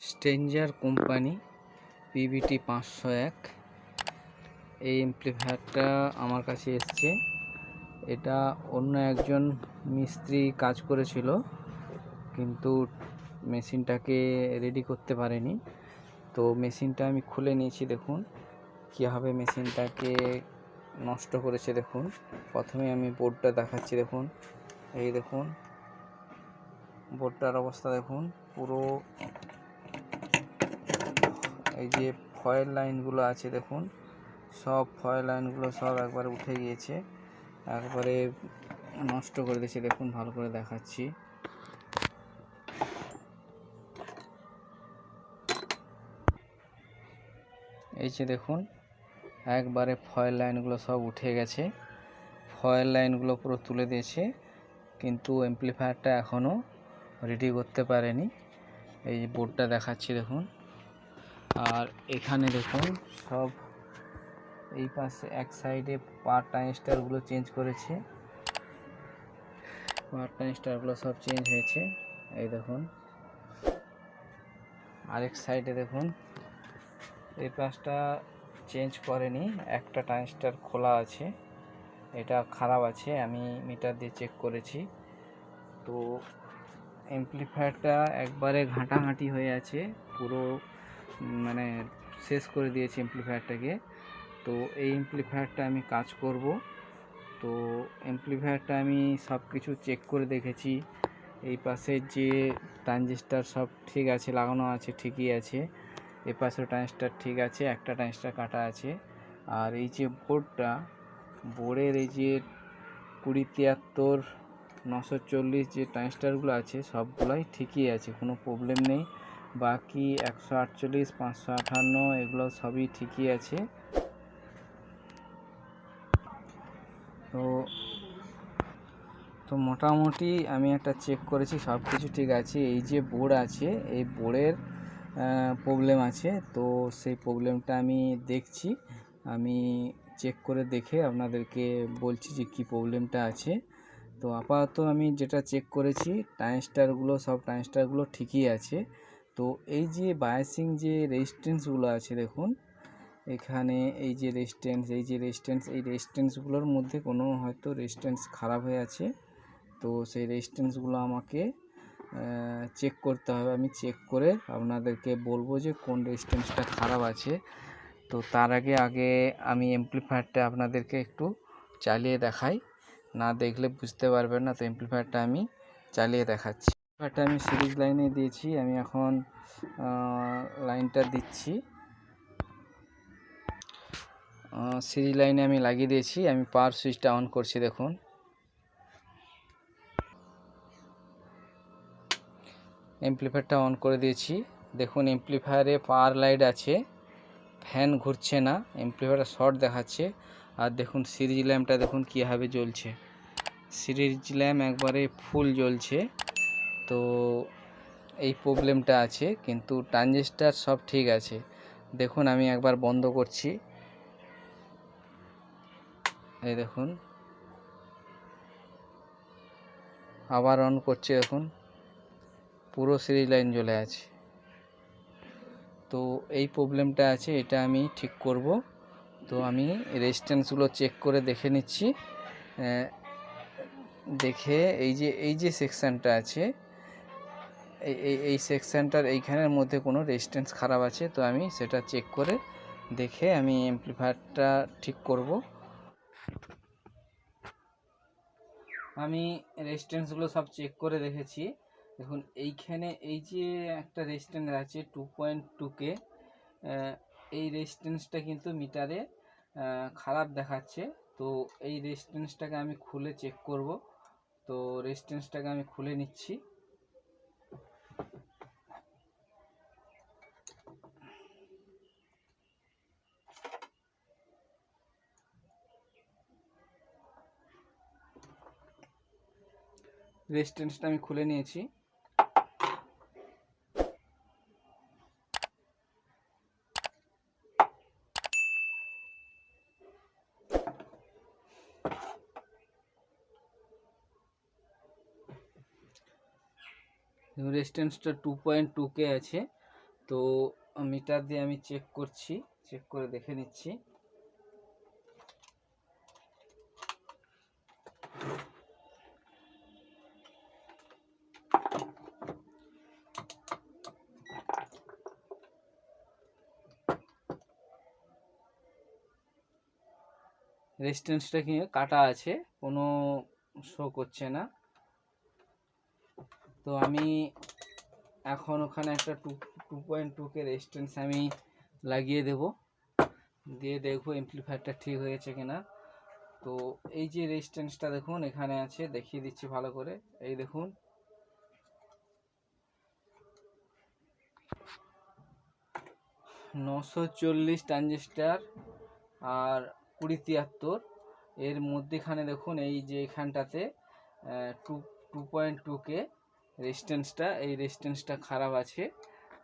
Stranger company PBT 501 এই অ্যাম্প্লিফায়ারটা আমার কাছে এসছে। এটা অন্য একজন মিস্ত্রি কাজ করেছিল, কিন্তু মেশিনটাকে রেডি করতে পারেনি। তো মেশিনটা আমি খুলে নিয়েছি। দেখুন কীভাবে মেশিনটাকে নষ্ট করেছে। দেখুন প্রথমে আমি বোর্ডটা দেখাচ্ছি। দেখুন এই দেখুন বোর্ডটার অবস্থা দেখুন। পুরো এই যে ফয়েল লাইনগুলো আছে দেখুন, সব ফয়েল লাইনগুলো সব একবারে উঠে গিয়েছে, একবারে নষ্ট করে দিয়েছে। দেখুন ভালো করে দেখাচ্ছি। এই যে দেখুন একবারে ফয়েল লাইনগুলো সব উঠে গেছে, ফয়েল লাইনগুলো পুরো তুলে দিয়েছে, কিন্তু অ্যাম্প্লিফায়ারটা এখনও রেডি করতে পারেনি। এই যে বোর্ডটা দেখাচ্ছি দেখুন। আর এখানে দেখুন সব এই পাশে এক সাইডে পাওয়ার ট্রানজিস্টারগুলো চেঞ্জ করেছে, পাওয়ার ট্রানজিস্টারগুলো সব চেঞ্জ হয়েছে। এই দেখুন আরেক সাইডে দেখুন এই পাশটা চেঞ্জ করেনি, একটা ট্রানজিস্টার খোলা আছে, এটা খারাপ আছে, আমি মিটার দিয়ে চেক করেছি। তো অ্যাম্প্লিফায়ারটা একবারে ঘাঁটাঘাঁটি হয়ে আছে, পুরো মানে শেষ করে দিয়েছে অ্যাম্প্লিফায়ারটাকে। তো এই অ্যাম্প্লিফায়ারটা আমি কাজ করব। তো অ্যাম্প্লিফায়ারটা আমি সব কিছু চেক করে দেখেছি। এই পাশের যে ট্রানজিস্টার সব ঠিক আছে, লাগানো আছে, ঠিকই আছে। এই পাশের ট্রানজিস্টার ঠিক আছে, একটা ট্রানজিস্টার কাটা আছে। আর এই যে বোর্ডটা, বোর্ডের এই যে 2073-940 যে ট্রানজিস্টারগুলো আছে সবগুলোই ঠিকই আছে, কোনো প্রবলেম নেই। বাকি 148, 558 এগুলো সবই ঠিকই আছে। তো মোটামুটি আমি একটা চেক করেছি, সব কিছু ঠিক আছে। এই যে বোর্ড আছে, এই বোর্ডের প্রবলেম আছে। তো সেই প্রবলেমটা আমি দেখছি, আমি চেক করে দেখে আপনাদেরকে বলছি যে কী প্রবলেমটা আছে। তো আপাতত আমি যেটা চেক করেছি, সব ট্রানজিস্টারগুলো ঠিকই আছে। তো এই যে বায়াসিং যে রেজিস্ট্যান্সগুলো আছে দেখুন, এখানে এই যে এই রেজিস্ট্যান্সগুলোর মধ্যে কোনো হয়তো রেজিস্ট্যান্স খারাপ হয়ে আছে। তো সেই রেজিস্ট্যান্সগুলো আমাকে চেক করতে হবে। আমি চেক করে আপনাদেরকে বলবো যে কোন রেজিস্ট্যান্সটা খারাপ আছে। তো তার আগে আমি অ্যাম্প্লিফায়ারটা আপনাদেরকে একটু চালিয়ে দেখাই, না দেখলে বুঝতে পারবেন না। তো অ্যাম্প্লিফায়ারটা আমি চালিয়ে দেখাচ্ছি। অ্যাম্প্লিফায়ারটা আমি সিরিজ লাইনে দিয়েছি, আমি এখন লাইনটা দিচ্ছি। সিরিজ লাইনে আমি লাগিয়ে দিয়েছি, আমি পাওয়ার সুইচটা অন করছি। দেখুন অ্যাম্প্লিফায়ারটা অন করে দিয়েছি। দেখুন অ্যাম্প্লিফায়ারে পাওয়ার লাইট আছে, ফ্যান ঘুরছে না, অ্যাম্প্লিফায়ারটা শর্ট দেখাচ্ছে। আর দেখুন সিরিজ ল্যাম্পটা দেখুন কীভাবে জ্বলছে, সিরিজ ল্যাম্প একবারে ফুল জ্বলছে। তো এই প্রবলেমটা আছে, কিন্তু ট্রানজিস্টার সব ঠিক আছে। দেখুন আমি একবার বন্ধ করছি, এই দেখুন আবার অন করছি, দেখুন পুরো সিরিজ লাইন জ্বলে আছে। তো এই প্রবলেমটা আছে, এটা আমি ঠিক করব। তো আমি রেজিস্ট্যান্সগুলো চেক করে দেখে নিচ্ছি। দেখে এই যে সেকশানটা আছে, এই সেকশানটার এইখানের মধ্যে কোনো রেজিস্ট্যান্স খারাপ আছে। তো আমি সেটা চেক করে দেখে আমি অ্যাম্প্লিফায়ারটা ঠিক করব। আমি রেজিস্ট্যান্সগুলো সব চেক করে দেখেছি। দেখুন এইখানে এই যে একটা রেজিস্ট্যান্স আছে 2.2K, এই রেজিস্ট্যান্সটা কিন্তু মিটারে খারাপ দেখাচ্ছে। তো এই রেজিস্ট্যান্সটাকে আমি খুলে চেক করব। তো রেজিস্ট্যান্সটাকে আমি খুলে নিচ্ছি। রেজিস্ট্যান্সটা আমি খুলে নিয়েছি। রেজিস্ট্যান্সটা 2.2K আছে। তো মিটার দিয়ে আমি চেক করছি, চেক করে দেখে নিচ্ছি। রেজিস্ট্যান্সটা কি কাটা আছে, কোনো শো করছে না। তো আমি এখন ওখানে একটা 2.2 রেজিস্ট্যান্স আমি লাগিয়ে দেব, দিয়ে দেখবো অ্যাম্প্লিফায়ারটা ঠিক হয়েছে কিনা। তো এই যে রেজিস্ট্যান্সটা দেখুন এখানে আছে, দেখিয়ে দিচ্ছি ভালো করে। এই দেখুন 940 ট্রানজিস্টার আর 2073 এর মধ্যেখানে দেখুন এই যে এখানটাতে 2.2K রেজিস্ট্যান্সটা, এই রেজিস্ট্যান্সটা খারাপ আছে।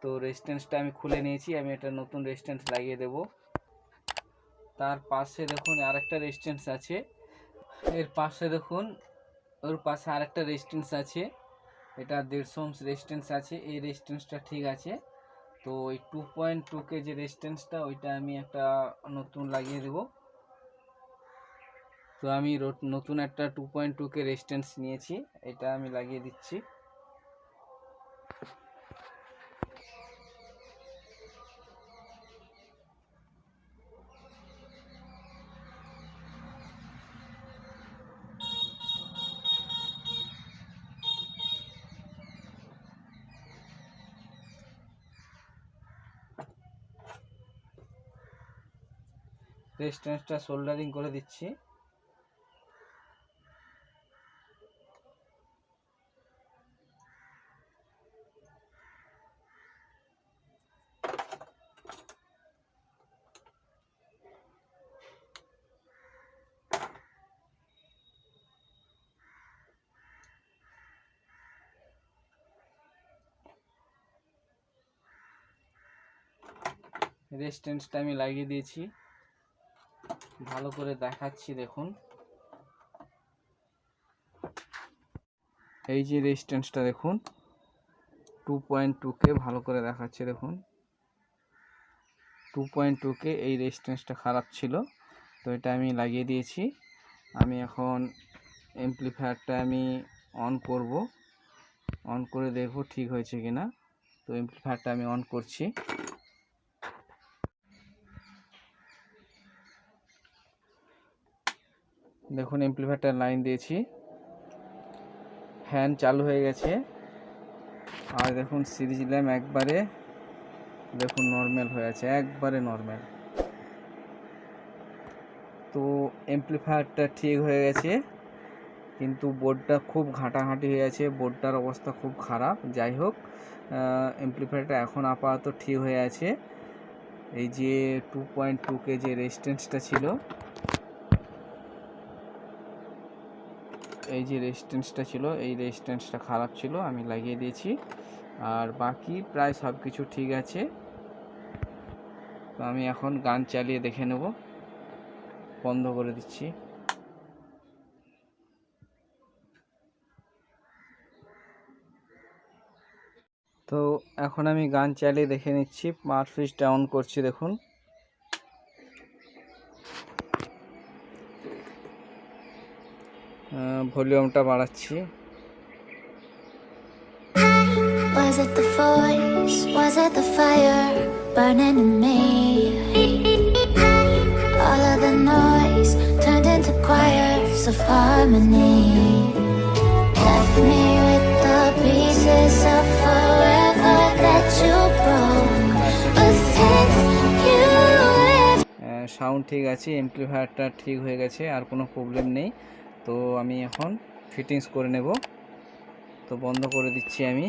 তো রেজিস্ট্যান্সটা আমি খুলে নিয়েছি, আমি একটা নতুন রেজিস্ট্যান্স লাগিয়ে দেব। তার পাশে দেখুন আরেকটা রেজিস্ট্যান্স আছে, এর পাশে দেখুন ওর পাশে আরেকটা রেজিস্ট্যান্স আছে, এটা 150 ohms রেজিস্ট্যান্স আছে। এই রেজিস্ট্যান্সটা ঠিক আছে। তো ওই 2.2K যে রেজিস্ট্যান্সটা ওইটা আমি একটা নতুন লাগিয়ে দেব। তো আমি নতুন একটা 2.2K রেজিস্ট্যান্স নিয়েছি, এটা আমি লাগিয়ে দিচ্ছি। রেজিস্ট্যান্সটা সোল্ডারিং করে দিচ্ছি। রেজিস্ট্যান্সটা আমি লাগিয়ে দিয়েছি, ভালো করে দেখাচ্ছি দেখুন। এই যে রেজিস্ট্যান্সটা দেখুন 2.2K ভালো করে দেখাচ্ছে দেখুন 2.2K। এই রেজিস্ট্যান্সটা খারাপ ছিল, তো এটা আমি লাগিয়ে দিয়েছি। আমি এখন অ্যাম্প্লিফায়ারটা আমি অন করব, অন করে দেখব ঠিক হয়েছে কিনা। তো অ্যাম্প্লিফায়ারটা আমি অন করছি। দেখুন অ্যাম্প্লিফায়ারটার লাইন দিয়েছি, ফ্যান চালু হয়ে গেছে। আর দেখুন সিরিজ ল্যাম্প একবারে দেখুন নর্মাল হয়ে আছে, একবারে নর্মাল। তো অ্যাম্প্লিফায়ারটা ঠিক হয়ে গেছে, কিন্তু বোর্ডটা খুব ঘাঁটাঘাঁটি হয়ে আছে, বোর্ডটার অবস্থা খুব খারাপ। যাই হোক, অ্যাম্প্লিফায়ারটা এখন আপাতত ঠিক হয়ে আছে। এই যে 2.2K যে রেজিস্ট্যান্সটা ছিল, এই যে রেজিস্ট্যান্সটা ছিল, এই রেজিস্ট্যান্সটা খারাপ ছিল, আমি লাগিয়ে দিয়েছি। আর বাকি প্রায় সব কিছু ঠিক আছে। তো আমি এখন গান চালিয়ে দেখে নেব, বন্ধ করে দিচ্ছি। তো এখন আমি গান চালিয়ে দেখে নিচ্ছি, পাওয়ার সুইচটা অন করছি দেখুন। ভলিউমটা বাড়াচ্ছি। Was it the voice? Was it the fire burning in me? All of the noise turned into choirs of harmony. Left me with the pieces of forever that you broke. But since you left, sound ঠিক আছে, অ্যাম্প্লিফায়ারটা ঠিক হয়ে গেছে, আর কোনো problem নেই। তো আমি এখন ফিটিংস করে নেব। তো বন্ধ করে দিচ্ছি আমি।